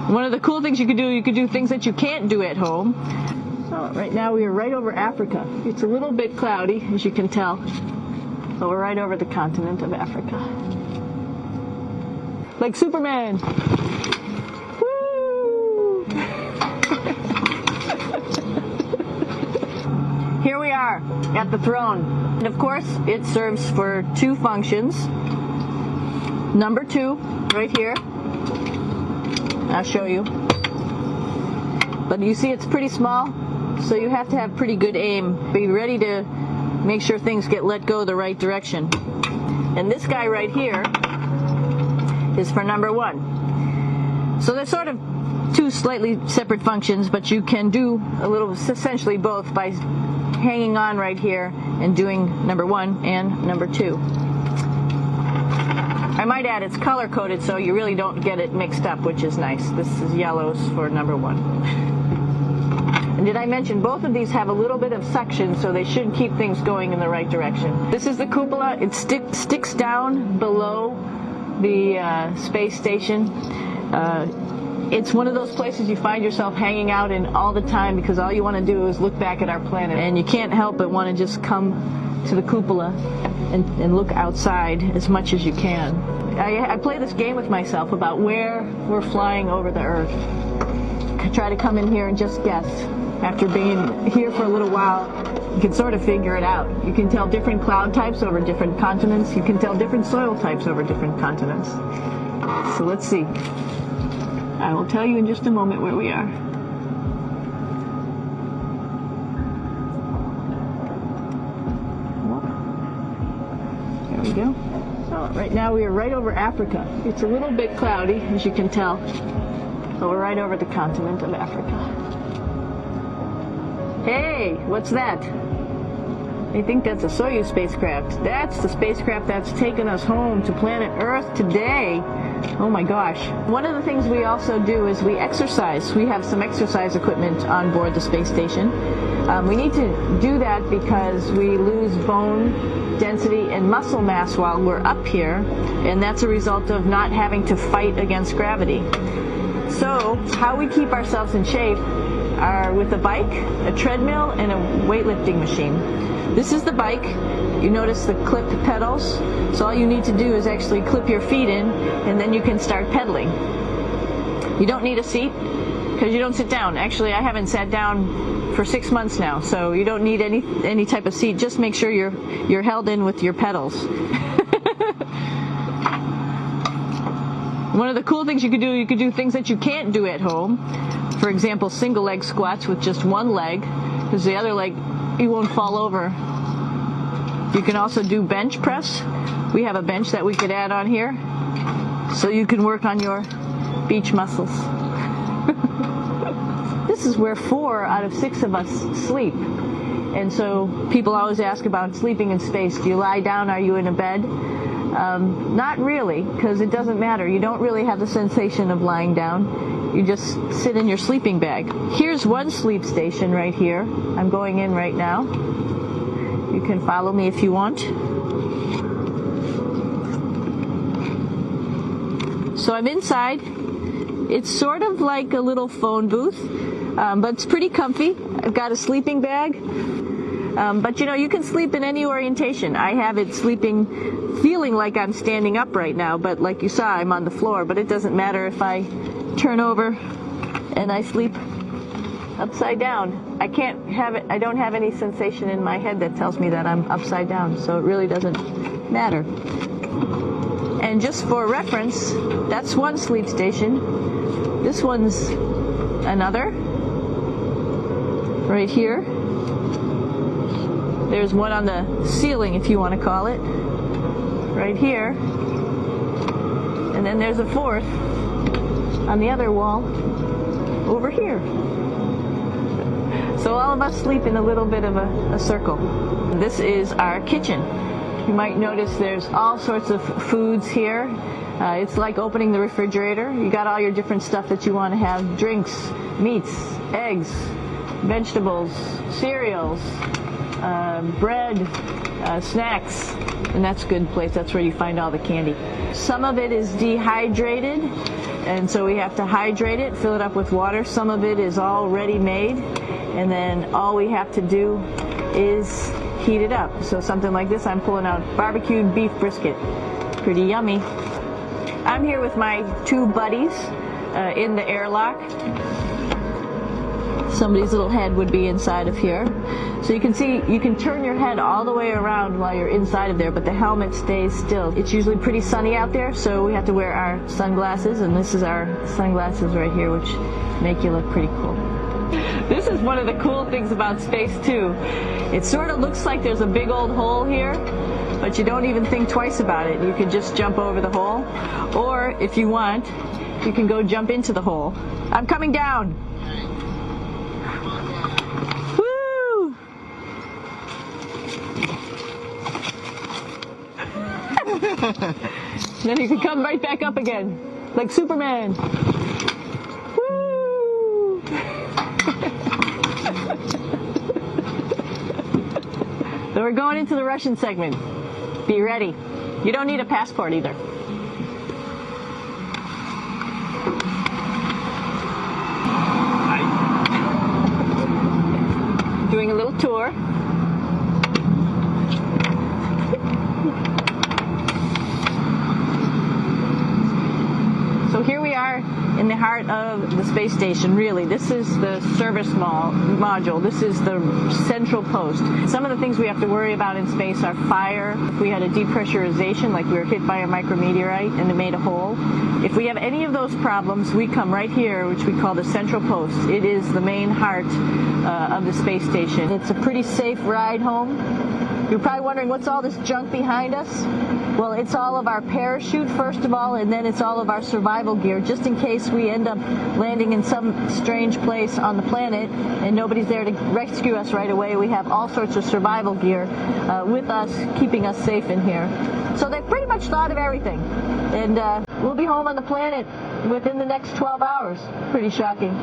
One of the cool things you could do things that you can't do at home. So right now we are right over Africa. It's a little bit cloudy, as you can tell, but we're right over the continent of Africa. Like Superman. Woo! Here we are at the throne. And of course, it serves for two functions. Number 2, right here. I'll show you. But you see it's pretty small, so you have to have pretty good aim. Be ready to make sure things get let go the right direction. And this guy right here is for number 1. So they're sort of two slightly separate functions, but you can do a little, essentially both, by hanging on right here and doing number 1 and number 2. I might add it's color coded so you really don't get it mixed up, which is nice. This is yellows for number 1. And did I mention both of these have a little bit of suction, so they should keep things going in the right direction. This is the cupola. It sticks down below the space station. It's one of those places you find yourself hanging out in all the time because all you want to do is look back at our planet, and you can't help but want to just come to the cupola and look outside as much as you can. I play this game with myself about where we're flying over the Earth. I try to come in here and just guess. After being here for a little while, you can sort of figure it out. You can tell different cloud types over different continents. You can tell different soil types over different continents. So let's see. I will tell you in just a moment where we are. There we go. So right now we are right over Africa. It's a little bit cloudy, as you can tell, but we're right over the continent of Africa. Hey, what's that? I think that's a Soyuz spacecraft. That's the spacecraft that's taken us home to planet Earth today. Oh my gosh. One of the things we also do is we exercise. We have some exercise equipment on board the space station. We need to do that because we lose bone density and muscle mass while we're up here, and that's a result of not having to fight against gravity. So how we keep ourselves in shape are with a bike, a treadmill, and a weightlifting machine. This is the bike. You notice the clipped pedals. So all you need to do is actually clip your feet in, and then you can start pedaling. You don't need a seat because you don't sit down. Actually, I haven't sat down for 6 months now, so you don't need any type of seat. Just make sure you're held in with your pedals. One of the cool things you could do things that you can't do at home. For example, single leg squats with just one leg, because the other leg, you won't fall over. You can also do bench press. We have a bench that we could add on here, so you can work on your beach muscles. This is where 4 out of 6 of us sleep. And so people always ask about sleeping in space. Do you lie down? Are you in a bed? Not really, because it doesn't matter. You don't really have the sensation of lying down. You just sit in your sleeping bag. Here's one sleep station right here. I'm going in right now. You can follow me if you want. So I'm inside. It's sort of like a little phone booth, but it's pretty comfy. I've got a sleeping bag. But you know, you can sleep in any orientation. I have it feeling like I'm standing up right now, but like you saw, I'm on the floor. But it doesn't matter if I turn over and I sleep upside down. I don't have any sensation in my head that tells me that I'm upside down, so it really doesn't matter. And just for reference, that's one sleep station. This one's another. Right here. There's one on the ceiling, if you want to call it. Right here. And then there's a fourth on the other wall over here. So all of us sleep in a little bit of a circle. This is our kitchen. You might notice there's all sorts of foods here. It's like opening the refrigerator. You got all your different stuff that you want to have. Drinks, meats, eggs, vegetables, cereals, bread, snacks. And that's a good place. That's where you find all the candy. Some of it is dehydrated, and so we have to hydrate it, fill it up with water. Some of it is already made, and then all we have to do is heat it up. So something like this, I'm pulling out barbecued beef brisket. Pretty yummy. I'm here with my two buddies in the airlock. Somebody's little head would be inside of here. So you can see, you can turn your head all the way around while you're inside of there, but the helmet stays still. It's usually pretty sunny out there, so we have to wear our sunglasses, and this is our sunglasses right here, which make you look pretty cool. This is one of the cool things about space too. It sort of looks like there's a big old hole here, but you don't even think twice about it. You can just jump over the hole, or if you want, you can go jump into the hole. I'm coming down. Woo! Then you can come right back up again, like Superman. Woo! So we're going into the Russian segment. Be ready. You don't need a passport either. Doing a little tour. So here we are in the heart of the space station, really. This is the service module. This is the central post. Some of the things we have to worry about in space are fire. If we had a depressurization, like we were hit by a micrometeorite and it made a hole. If we have any of those problems, we come right here, which we call the central post. It is the main heart of the space station. It's a pretty safe ride home. You're probably wondering, what's all this junk behind us? Well, it's all of our parachute, first of all, and then it's all of our survival gear, just in case we end up landing in some strange place on the planet and nobody's there to rescue us right away. We have all sorts of survival gear with us, keeping us safe in here. So they've pretty much thought of everything. And we'll be home on the planet within the next 12 hours. Pretty shocking.